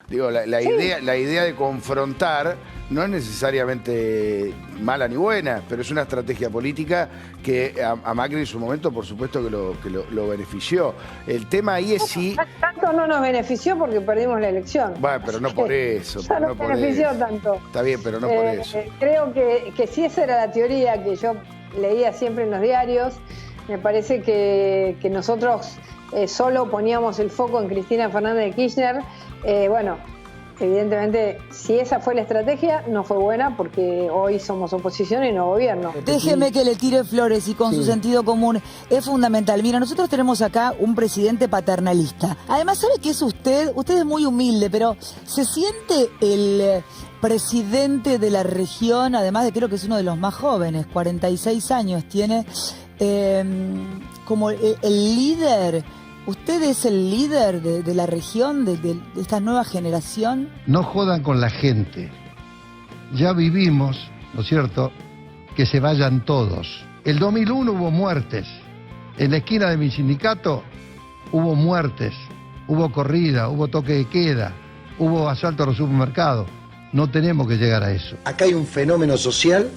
Digo, Sí. la idea de confrontar no es necesariamente mala ni buena, pero es una estrategia política que a Macri en su momento, por supuesto, que lo benefició. El tema ahí es si... Tanto no nos benefició porque perdimos la elección. Bueno, pero no por eso. Ya no por benefició eso. tanto. Está bien, pero no por eso. Creo que si esa era la teoría que yo leía siempre en los diarios, me parece que nosotros solo poníamos el foco en Cristina Fernández de Kirchner. Bueno, evidentemente, si esa fue la estrategia, no fue buena porque hoy somos oposición y no gobierno. Déjeme que le tire flores y con su sentido común es fundamental. Mira, nosotros tenemos acá un presidente paternalista. Además, ¿sabe qué es usted? Usted es muy humilde, pero ¿se siente el presidente de la región? Además de creo que es uno de los más jóvenes, 46 años tiene, como el líder. ¿Usted es el líder de la región, de esta nueva generación? No jodan con la gente. Ya vivimos, ¿no es cierto?, que se vayan todos. El 2001 hubo muertes. En la esquina de mi sindicato hubo muertes, hubo corrida, hubo toque de queda, hubo asalto a los supermercados. No tenemos que llegar a eso. Acá hay un fenómeno social.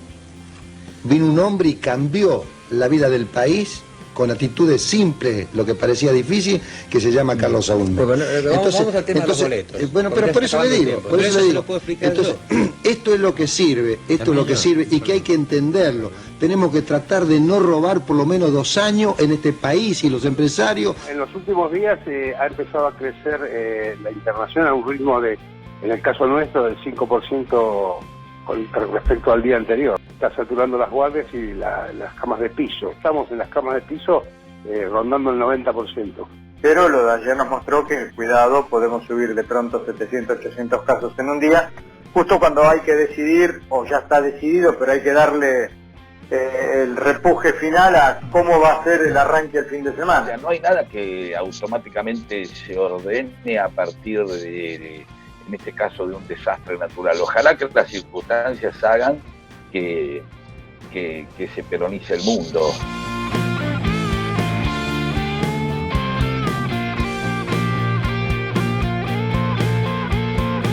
Vino un hombre y cambió la vida del país con actitudes simples, lo que parecía difícil, que se llama Carlos Saúl. Bueno, vamos al tema de los boletos. Bueno, pero por eso le digo, Entonces, esto es lo que sirve, y que hay que entenderlo. Tenemos que tratar de no robar por lo menos 2 años en este país y los empresarios. En los últimos días ha empezado a crecer la internación a un ritmo de, en el caso nuestro, del 5% con respecto al día anterior. Está saturando las guardias y las camas de piso. Estamos en las camas de piso rondando el 90%. Pero lo de ayer nos mostró que, cuidado, podemos subir de pronto 700, 800 casos en un día, justo cuando hay que decidir, o ya está decidido, pero hay que darle el repuje final a cómo va a ser el arranque el fin de semana. O sea, no hay nada que automáticamente se ordene a partir de en este caso de un desastre natural. Ojalá que las circunstancias hagan que se peronice el mundo.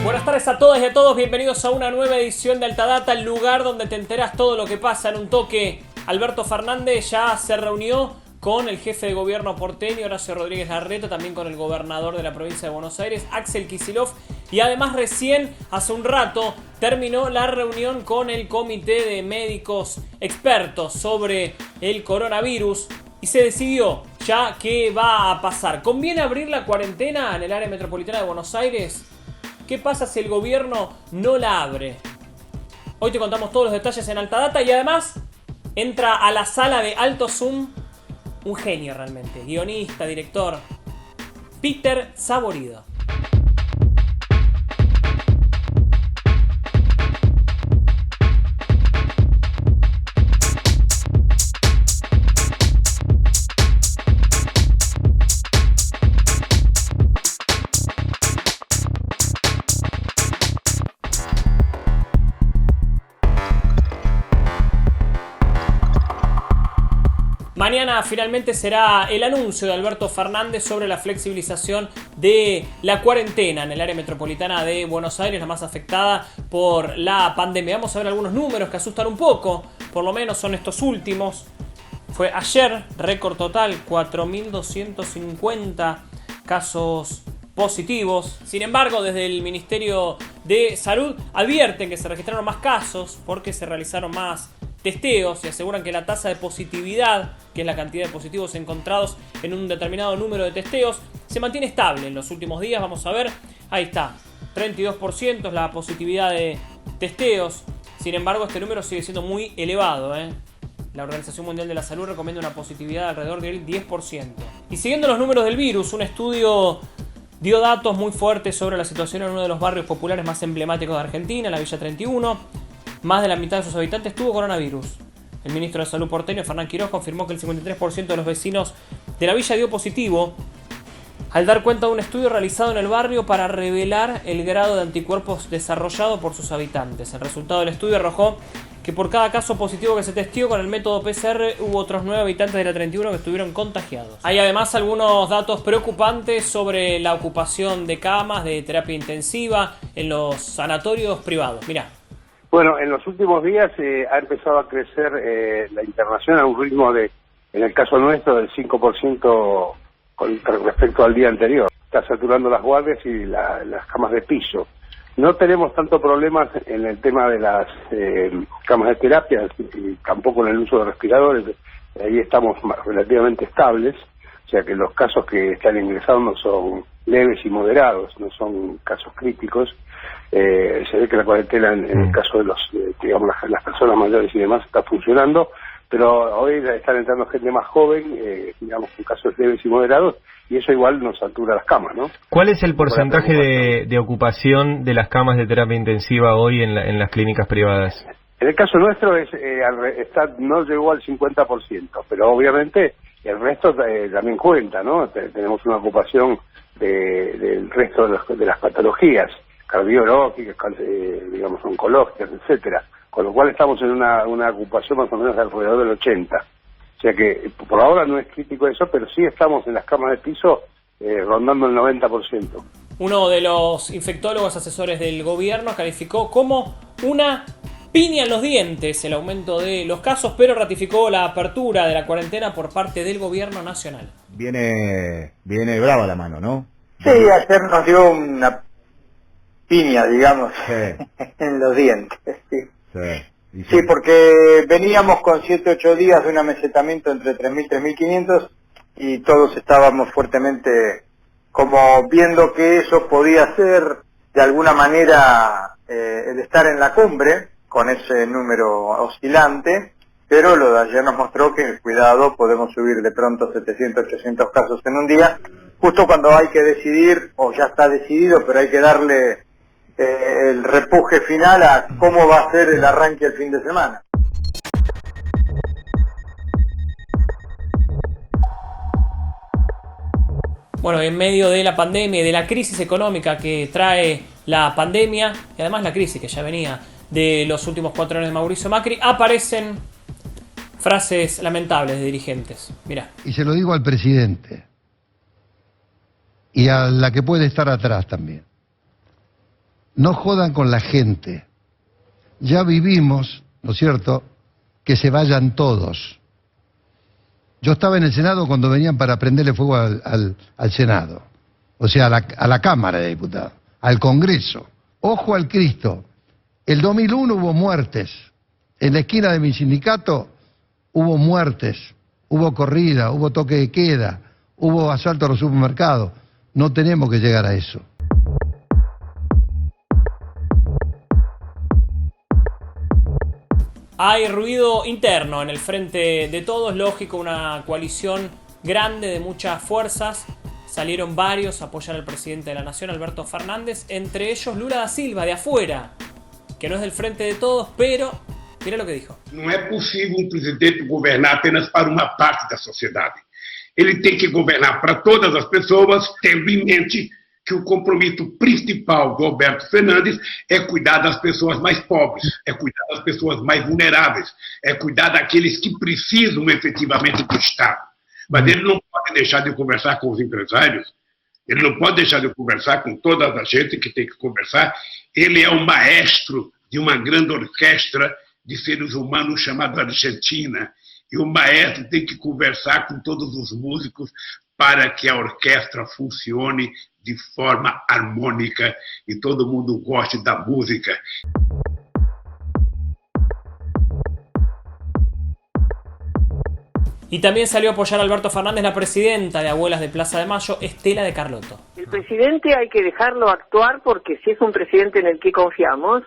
Buenas tardes a todas y a todos, bienvenidos a una nueva edición de Altadata, el lugar donde te enteras todo lo que pasa en un toque. Alberto Fernández ya se reunió con el jefe de gobierno porteño, Horacio Rodríguez Larreta, también con el gobernador de la provincia de Buenos Aires, Axel Kicillof, y además recién, hace un rato, terminó la reunión con el comité de médicos expertos sobre el coronavirus y se decidió ya qué va a pasar. ¿Conviene abrir la cuarentena en el área metropolitana de Buenos Aires? ¿Qué pasa si el gobierno no la abre? Hoy te contamos todos los detalles en Altadata y además entra a la sala de alto Zoom un genio realmente, guionista, director, Peter Saborido. Mañana finalmente será el anuncio de Alberto Fernández sobre la flexibilización de la cuarentena en el área metropolitana de Buenos Aires, la más afectada por la pandemia. Vamos a ver algunos números que asustan un poco, por lo menos son estos últimos. Fue ayer, récord total, 4.250 casos positivos. Sin embargo, desde el Ministerio de Salud advierten que se registraron más casos porque se realizaron más testeos y aseguran que la tasa de positividad, que es la cantidad de positivos encontrados en un determinado número de testeos, se mantiene estable en los últimos días. Vamos a ver, ahí está, 32% es la positividad de testeos. Sin embargo, este número sigue siendo muy elevado, La Organización Mundial de la Salud recomienda una positividad de alrededor del 10%. Y siguiendo los números del virus, un estudio dio datos muy fuertes sobre la situación en uno de los barrios populares más emblemáticos de Argentina, la Villa 31. Más de la mitad de sus habitantes tuvo coronavirus. El ministro de Salud porteño, Fernán Quirós, confirmó que el 53% de los vecinos de la villa dio positivo al dar cuenta de un estudio realizado en el barrio para revelar el grado de anticuerpos desarrollado por sus habitantes. El resultado del estudio arrojó que por cada caso positivo que se testeó con el método PCR hubo otros 9 habitantes de la 31 que estuvieron contagiados. Hay además algunos datos preocupantes sobre la ocupación de camas de terapia intensiva en los sanatorios privados. Mirá. Bueno, en los últimos días ha empezado a crecer la internación a un ritmo de, en el caso nuestro, del 5% con respecto al día anterior. Está saturando las guardias y las camas de piso. No tenemos tanto problemas en el tema de las camas de terapia, y tampoco en el uso de respiradores. Ahí estamos relativamente estables, o sea que los casos que están ingresando son leves y moderados, no son casos críticos. Se ve que la cuarentena en el caso de los, digamos, las personas mayores y demás está funcionando, pero hoy están entrando gente más joven, digamos, con casos leves y moderados, y eso igual nos satura las camas, ¿no? ¿Cuál es el porcentaje de ocupación de las camas de terapia intensiva hoy en las clínicas privadas? En el caso nuestro no llegó al 50%, pero obviamente el resto también cuenta, ¿no? Tenemos una ocupación del resto de las patologías cardiológicas, digamos, oncológicas, etcétera, con lo cual estamos en una ocupación más o menos de alrededor del 80%. O sea que por ahora no es crítico eso, pero sí estamos en las camas de piso rondando el 90%. Uno de los infectólogos asesores del gobierno calificó como una piña en los dientes el aumento de los casos, pero ratificó la apertura de la cuarentena por parte del gobierno nacional. Viene brava la mano, ¿no? Sí, ayer nos dio una piña, digamos, en los dientes. Sí, porque veníamos con 7-8 días de un amesetamiento entre 3.000 y 3.500 y todos estábamos fuertemente como viendo que eso podía ser de alguna manera el estar en la cumbre con ese número oscilante, pero lo de ayer nos mostró que, cuidado, podemos subir de pronto 700, 800 casos en un día, justo cuando hay que decidir, o ya está decidido, pero hay que darle el repuje final a cómo va a ser el arranque el fin de semana. Bueno, en medio de la pandemia y de la crisis económica que trae la pandemia, y además la crisis que ya venía de los últimos 4 años de Mauricio Macri, aparecen frases lamentables de dirigentes. Mirá. Y se lo digo al presidente, y a la que puede estar atrás también. No jodan con la gente. Ya vivimos, ¿no es cierto?, que se vayan todos. Yo estaba en el Senado cuando venían para prenderle fuego al Senado. O sea, a la Cámara de Diputados, al Congreso. Ojo al Cristo. El 2001 hubo muertes. En la esquina de mi sindicato hubo muertes. Hubo corrida, hubo toque de queda, hubo asalto a los supermercados. No tenemos que llegar a eso. Hay ruido interno en el frente de todos, lógico, una coalición grande de muchas fuerzas. Salieron varios a apoyar al presidente de la Nación, Alberto Fernández, entre ellos Lula da Silva, de afuera, que no es del frente de todos, pero mira lo que dijo. Não é possível presidente governar apenas para uma parte da sociedade. Ele tem que governar para todas as pessoas, tendo em mente que o compromisso principal do Alberto Fernandes é cuidar das pessoas mais pobres, é cuidar das pessoas mais vulneráveis, é cuidar daqueles que precisam efetivamente do Estado. Mas ele não pode deixar de conversar com os empresários, ele não pode deixar de conversar com toda a gente que tem que conversar. Ele é o maestro de uma grande orquestra de seres humanos chamada Argentina, e o maestro tem que conversar com todos os músicos para que a orquestra funcione de forma harmônica e todo mundo goste da música. Y también salió a apoyar a Alberto Fernández la presidenta de Abuelas de Plaza de Mayo, Estela de Carlotto. El presidente hay que dejarlo actuar porque si es un presidente en el que confiamos,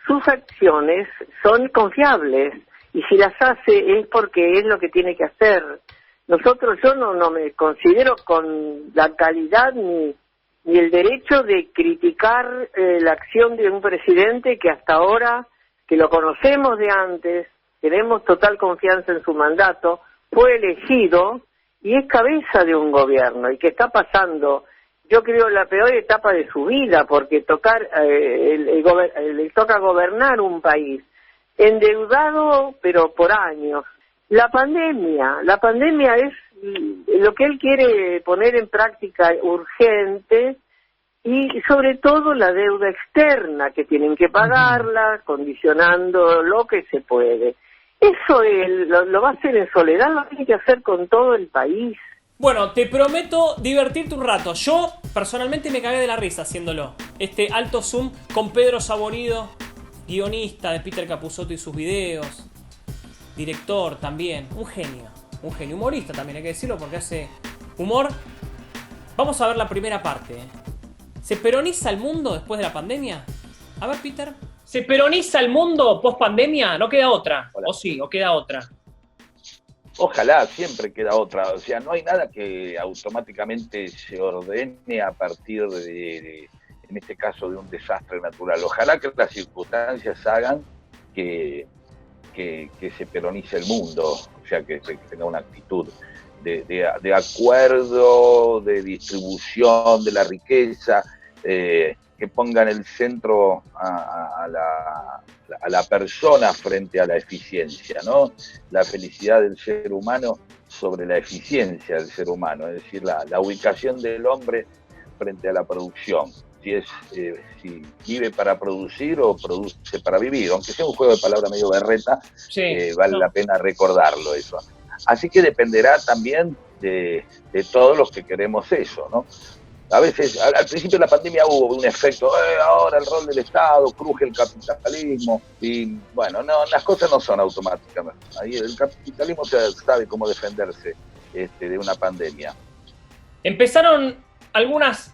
sus acciones son confiables y si las hace es porque es lo que tiene que hacer. Yo no me considero con la calidad ni el derecho de criticar la acción de un presidente que hasta ahora, que lo conocemos de antes, tenemos total confianza en su mandato, fue elegido y es cabeza de un gobierno y que está pasando, yo creo, la peor etapa de su vida porque le toca gobernar un país endeudado, pero por años. La pandemia es lo que él quiere poner en práctica urgente, y sobre todo la deuda externa, que tienen que pagarla, condicionando lo que se puede. Eso él lo va a hacer en soledad, lo tiene que hacer con todo el país. Bueno, te prometo divertirte un rato. Yo personalmente me cagué de la risa haciéndolo. Este alto zoom con Pedro Saborido, guionista de Peter Capusotto y sus videos, director también, un genio, humorista también hay que decirlo porque hace humor. Vamos a ver la primera parte. ¿Se peroniza el mundo después de la pandemia? A ver, Peter. ¿Se peroniza el mundo post pandemia? ¿No queda otra? Hola. ¿O sí? ¿O queda otra? Ojalá, siempre queda otra. O sea, no hay nada que automáticamente se ordene a partir en este caso, de un desastre natural. Ojalá que las circunstancias hagan que se peronice el mundo, o sea, que tenga una actitud de acuerdo, de distribución de la riqueza, que pongan el centro a la persona frente a la eficiencia, ¿no? La felicidad del ser humano sobre la eficiencia del ser humano, es decir, la ubicación del hombre frente a la producción. Si vive para producir o produce para vivir, aunque sea un juego de palabras medio berreta, vale la pena recordarlo eso. Así que dependerá también de todos los que queremos eso, ¿no? A veces, al principio de la pandemia hubo un efecto, ahora el rol del Estado, cruje el capitalismo, y bueno, no, las cosas no son automáticas. Ahí el capitalismo sabe cómo defenderse de una pandemia. Empezaron algunas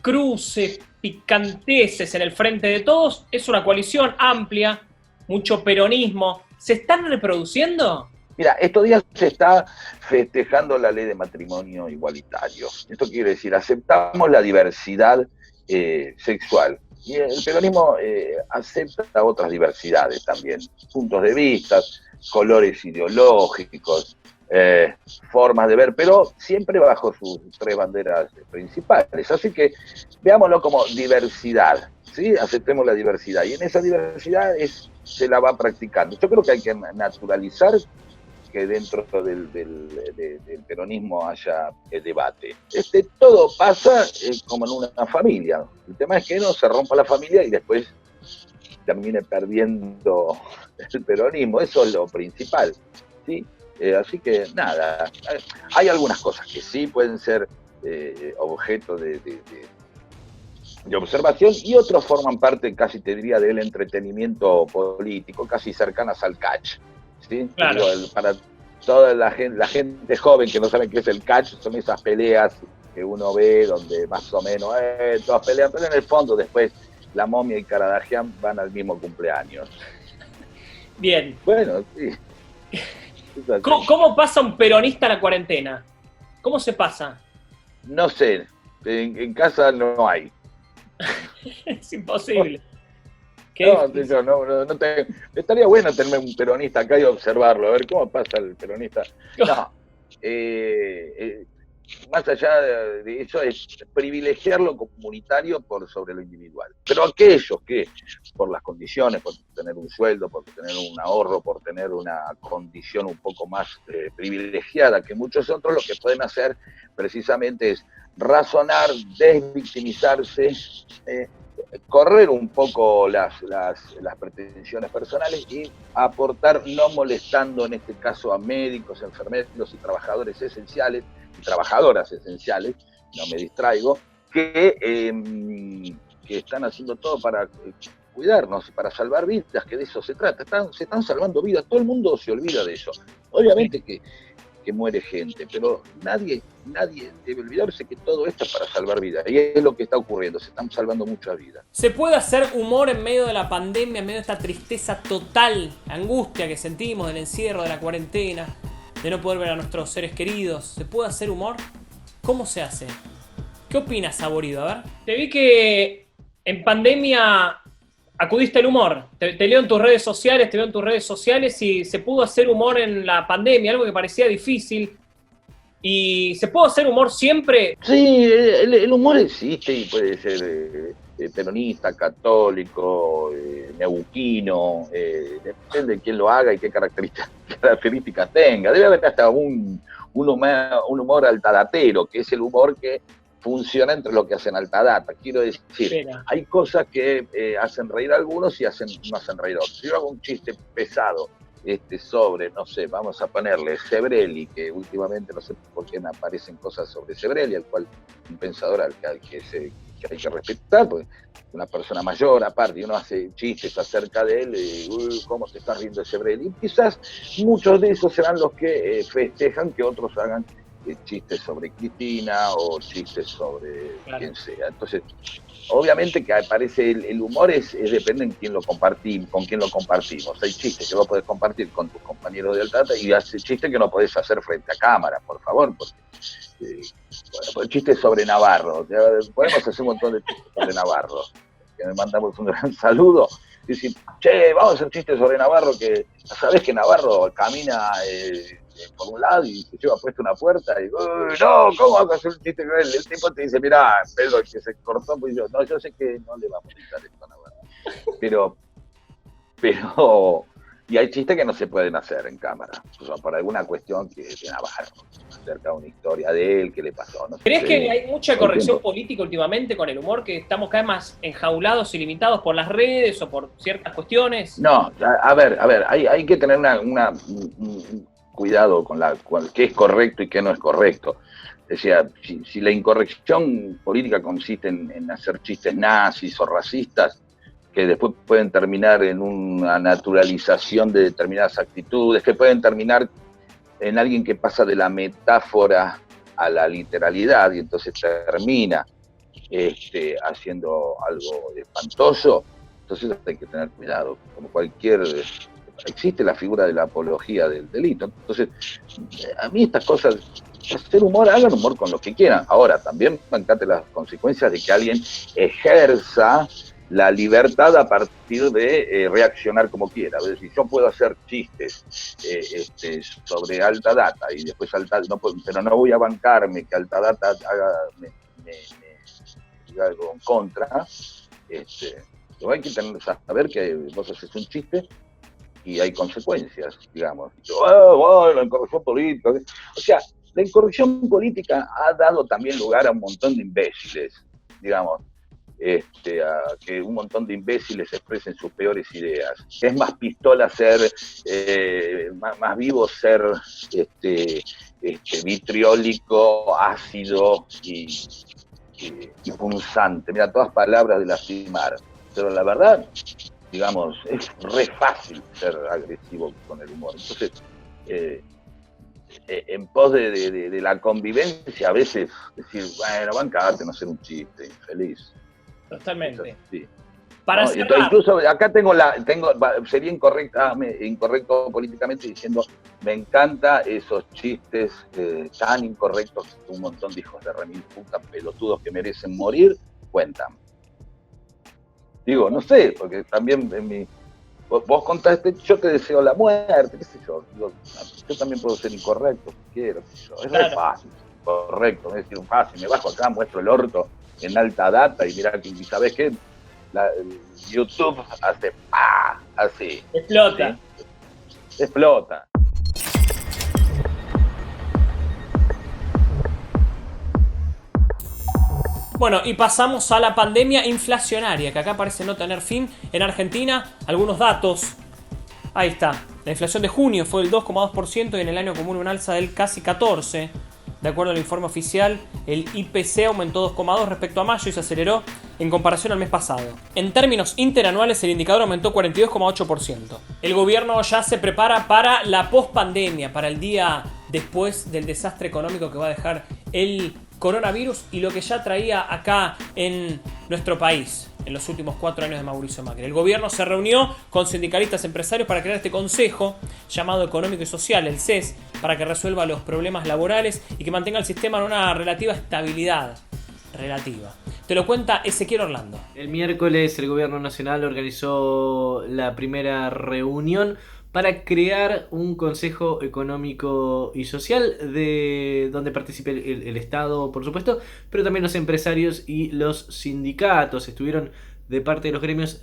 cruces, picanteses en el frente de todos. Es una coalición amplia, mucho peronismo. ¿Se están reproduciendo? Mira, estos días se está festejando la ley de matrimonio igualitario. Esto quiere decir, aceptamos la diversidad sexual. Y el peronismo acepta otras diversidades también, puntos de vista, colores ideológicos, formas de ver, pero siempre bajo sus tres banderas principales. Así que veámoslo como diversidad, ¿sí? Aceptemos la diversidad. Y en esa diversidad se la va practicando. Yo creo que hay que naturalizar que dentro del peronismo haya debate. Todo pasa como en una familia. El tema es que no se rompa la familia y después termine perdiendo el peronismo. Eso es lo principal, ¿sí? Así que nada, hay algunas cosas que sí pueden ser objeto de observación y otros forman parte, casi te diría, del entretenimiento político, casi cercanas al catch. ¿Sí? Claro. Para toda la gente joven que no sabe qué es el catch, son esas peleas que uno ve donde más o menos todas pelean, pero en el fondo después la momia y Karadagian van al mismo cumpleaños. Bien. Bueno, sí. ¿Cómo pasa un peronista la cuarentena? ¿Cómo se pasa? No sé, en casa no hay. Es imposible. No estaría bueno tener un peronista acá y observarlo, a ver cómo pasa el peronista. No, más allá de eso es privilegiar lo comunitario por sobre lo individual. Pero aquellos que, por las condiciones, por tener un sueldo, por tener un ahorro, por tener una condición un poco más privilegiada que muchos otros, lo que pueden hacer precisamente es razonar, desvictimizarse, correr un poco las pretensiones personales y aportar, no molestando en este caso a médicos, enfermeros y trabajadores esenciales, y trabajadoras esenciales, no me distraigo, que están haciendo todo para cuidarnos, para salvar vidas, que de eso se trata. Se están salvando vidas, todo el mundo se olvida de eso. Obviamente que muere gente, pero nadie debe olvidarse que todo esto es para salvar vidas, y es lo que está ocurriendo, se están salvando muchas vidas. ¿Se puede hacer humor en medio de la pandemia, en medio de esta tristeza total, angustia que sentimos del encierro, de la cuarentena, de no poder ver a nuestros seres queridos? ¿Se puede hacer humor? ¿Cómo se hace? ¿Qué opinas, Saborido? A ver. Te vi que en pandemia acudiste al humor. Te leo en tus redes sociales, y se pudo hacer humor en la pandemia, algo que parecía difícil. ¿Y se puede hacer humor siempre? Sí, el humor existe y puede ser peronista, católico, neuquino, depende de quién lo haga y qué características tenga. Debe haber hasta un humor altadatero, que es el humor que funciona entre lo que hacen alta data. Quiero decir, hay cosas que hacen reír a algunos y no hacen reír a otros. Si yo hago un chiste pesado sobre, no sé, vamos a ponerle Sebrelli, que últimamente no sé por qué me aparecen cosas sobre Sebrelli, al cual un pensador que hay que respetar, porque una persona mayor aparte, y uno hace chistes acerca de él, ¿cómo te estás riendo de Sebrelli? Y quizás muchos de esos serán los que festejan que otros hagan chistes sobre Cristina o chistes sobre quien sea. Entonces, obviamente que aparece el humor depende en quién lo con quién lo compartimos. Hay chistes que vos podés compartir con tus compañeros de alta data y hay chistes que no podés hacer frente a cámara, por favor, porque bueno, chistes sobre Navarro. Podemos hacer un montón de chistes sobre Navarro. Que le mandamos un gran saludo. Dicen, che, vamos a hacer chistes sobre Navarro, que sabés que Navarro camina por un lado y se lleva puesta una puerta y no, ¿cómo vas a hacer un chiste con él? El tipo te dice, mirá, Pedro, que se cortó, pues yo sé que no le vamos a quitar esto a Navarro. Pero y hay chistes que no se pueden hacer en cámara, o sea, por alguna cuestión que de Navarro, acerca de una historia de él, que le pasó. No sé. ¿Crees que hay mucha corrección política últimamente con el humor, que estamos cada vez más enjaulados y limitados por las redes o por ciertas cuestiones? No, a ver, hay que tener un cuidado con qué es correcto y qué no es correcto. O sea, si la incorrección política consiste en hacer chistes nazis o racistas, que después pueden terminar en una naturalización de determinadas actitudes, que pueden terminar en alguien que pasa de la metáfora a la literalidad y entonces termina haciendo algo espantoso, entonces hay que tener cuidado. Como existe la figura de la apología del delito. Entonces, a mí estas cosas, hacer humor, hagan humor con lo que quieran. Ahora, también bancate las consecuencias de que alguien ejerza la libertad a partir de reaccionar como quiera. Es decir, yo puedo hacer chistes sobre alta data y después pero no voy a bancarme que alta data me diga algo en contra. Pero hay que saber que vos haces un chiste y hay consecuencias, digamos. La incorrección política. O sea, la incorrección política ha dado también lugar a un montón de imbéciles, digamos. A que un montón de imbéciles expresen sus peores ideas. Es más pistola ser, más vivo ser vitriólico, ácido y punzante. Mira, todas palabras de lastimar. Pero la verdad, digamos, es re fácil ser agresivo con el humor. Entonces, en pos de la convivencia, a veces decir, bueno, bancate, no ser un chiste, infeliz. Totalmente. Sí. Para cerrar. Incluso acá sería incorrecto políticamente diciendo, me encanta esos chistes tan incorrectos que un montón de hijos de remil puta pelotudos que merecen morir cuentan. Digo, no sé, porque también vos contaste, yo te deseo la muerte, qué sé yo. Yo también puedo ser incorrecto si quiero, qué sé yo. Es re fácil, correcto, es decir, un fácil, me bajo acá, muestro el orto en alta data y mirá, y ¿sabés qué? YouTube hace así. Explota. ¿Sí? Explota. Bueno, y pasamos a la pandemia inflacionaria, que acá parece no tener fin. En Argentina, algunos datos. Ahí está. La inflación de junio fue del 2,2% y en el año común un alza del casi 14%. De acuerdo al informe oficial, el IPC aumentó 2,2 respecto a mayo y se aceleró en comparación al mes pasado. En términos interanuales, el indicador aumentó 42,8%. El gobierno ya se prepara para la pospandemia, para el día después del desastre económico que va a dejar el coronavirus y lo que ya traía acá en nuestro país en los últimos 4 años de Mauricio Macri. El gobierno se reunió con sindicalistas empresarios para crear este consejo llamado Económico y Social, el CES, para que resuelva los problemas laborales y que mantenga el sistema en una relativa estabilidad. Relativa. Te lo cuenta Ezequiel Orlando. El miércoles el gobierno nacional organizó la primera reunión para crear un Consejo Económico y Social donde participe el Estado, por supuesto, pero también los empresarios y los sindicatos. Estuvieron de parte de los gremios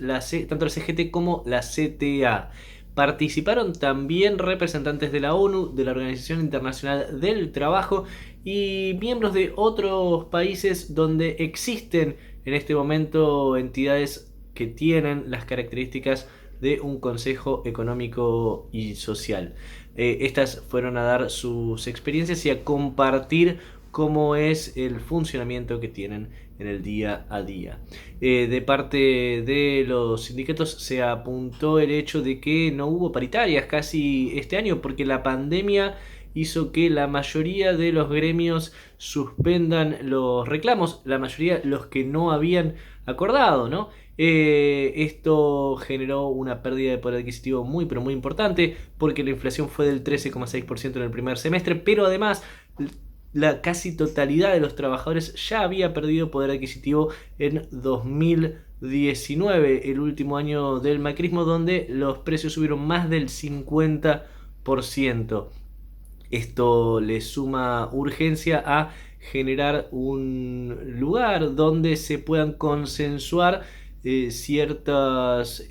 tanto la CGT como la CTA. Participaron también representantes de la ONU, de la Organización Internacional del Trabajo y miembros de otros países donde existen en este momento entidades que tienen las características de un Consejo Económico y Social. Estas fueron a dar sus experiencias y a compartir cómo es el funcionamiento que tienen en el día a día. De parte de los sindicatos se apuntó el hecho de que no hubo paritarias casi este año porque la pandemia hizo que la mayoría de los gremios suspendan los reclamos, la mayoría los que no habían acordado, ¿no? Esto generó una pérdida de poder adquisitivo muy pero muy importante porque la inflación fue del 13,6% en el primer semestre, pero además la casi totalidad de los trabajadores ya había perdido poder adquisitivo en 2019, el último año del macrismo, donde los precios subieron más del 50%. Esto le suma urgencia a generar un lugar donde se puedan consensuar ciertas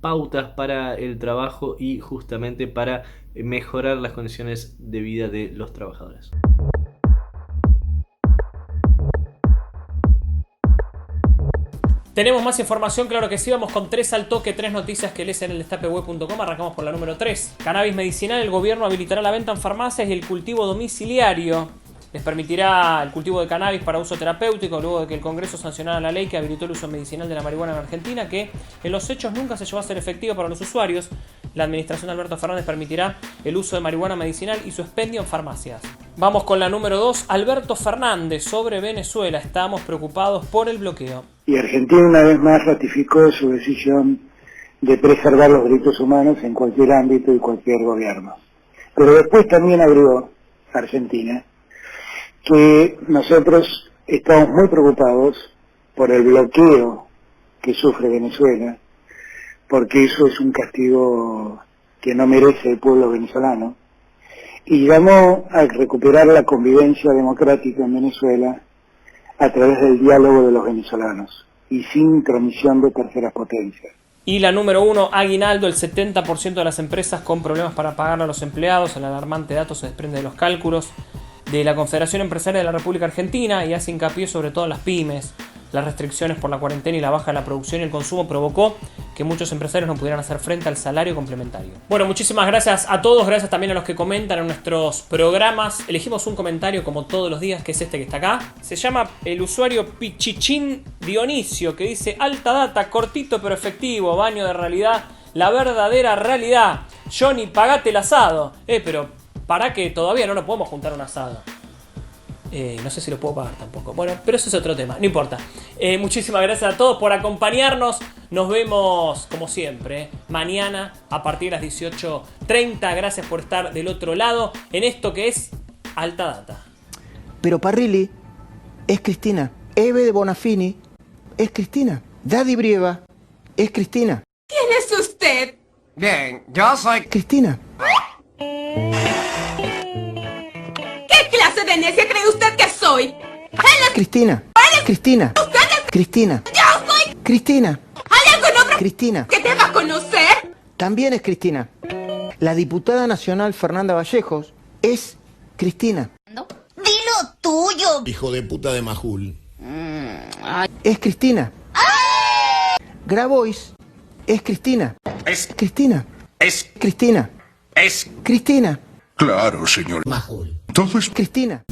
pautas para el trabajo y justamente para mejorar las condiciones de vida de los trabajadores. Tenemos más información, claro que sí, vamos con 3 al toque, 3 noticias que lees en el destapeweb.com. Arrancamos por la número 3. Cannabis medicinal, el gobierno habilitará la venta en farmacias y el cultivo domiciliario. Les permitirá el cultivo de cannabis para uso terapéutico luego de que el Congreso sancionara la ley que habilitó el uso medicinal de la marihuana en Argentina, que en los hechos nunca se llevó a ser efectiva para los usuarios. La administración de Alberto Fernández permitirá el uso de marihuana medicinal y su expendio en farmacias. Vamos con la número 2. Alberto Fernández sobre Venezuela. Estamos preocupados por el bloqueo. Y Argentina una vez más ratificó su decisión de preservar los derechos humanos en cualquier ámbito y cualquier gobierno. Pero después también agregó Argentina que nosotros estamos muy preocupados por el bloqueo que sufre Venezuela, porque eso es un castigo que no merece el pueblo venezolano, y llamó a recuperar la convivencia democrática en Venezuela a través del diálogo de los venezolanos y sin intromisión de terceras potencias. Y la número 1, aguinaldo. El 70% de las empresas con problemas para pagar a los empleados. El alarmante dato se desprende de los cálculos de la Confederación Empresaria de la República Argentina y hace hincapié sobre todo en las pymes. Las restricciones por la cuarentena y la baja de la producción y el consumo provocó que muchos empresarios no pudieran hacer frente al salario complementario. Bueno, muchísimas gracias a todos, gracias también a los que comentan en nuestros programas. Elegimos un comentario como todos los días, que es este que está acá. Se llama el usuario Pichichín Dionisio, que dice: alta data, cortito pero efectivo, baño de realidad, la verdadera realidad. Johnny, pagate el asado. Pero para que todavía no nos podemos juntar un asado. No sé si lo puedo pagar tampoco. Bueno, pero eso es otro tema, no importa. Muchísimas gracias a todos por acompañarnos. Nos vemos, como siempre, mañana a partir de las 18:30. Gracias por estar del otro lado en esto que es Alta Data. Pero Parrilli es Cristina. Eve de Bonafini es Cristina. Daddy Brieva es Cristina. ¿Quién es usted? Bien, yo soy Cristina. ¿Qué clase de necia cree usted que soy? Cristina. Cristina. Cristina. Yo soy Cristina. ¿Hay algún nombre Cristina. que deba conocer? También es Cristina. La diputada nacional Fernanda Vallejos es Cristina. Dilo tuyo. Hijo de puta de Majul. Es Cristina. Grabois es Cristina. Es Cristina. Es Cristina. Es Cristina. Claro, señor Majul. Todo es Cristina.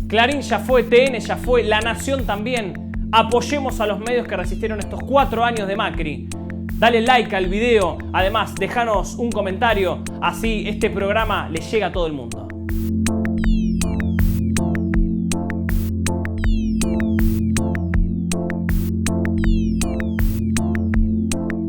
Clarín ya fue, TN ya fue, La Nación también. Apoyemos a los medios que resistieron estos 4 años de Macri. Dale like al video, además déjanos un comentario, así este programa le llega a todo el mundo.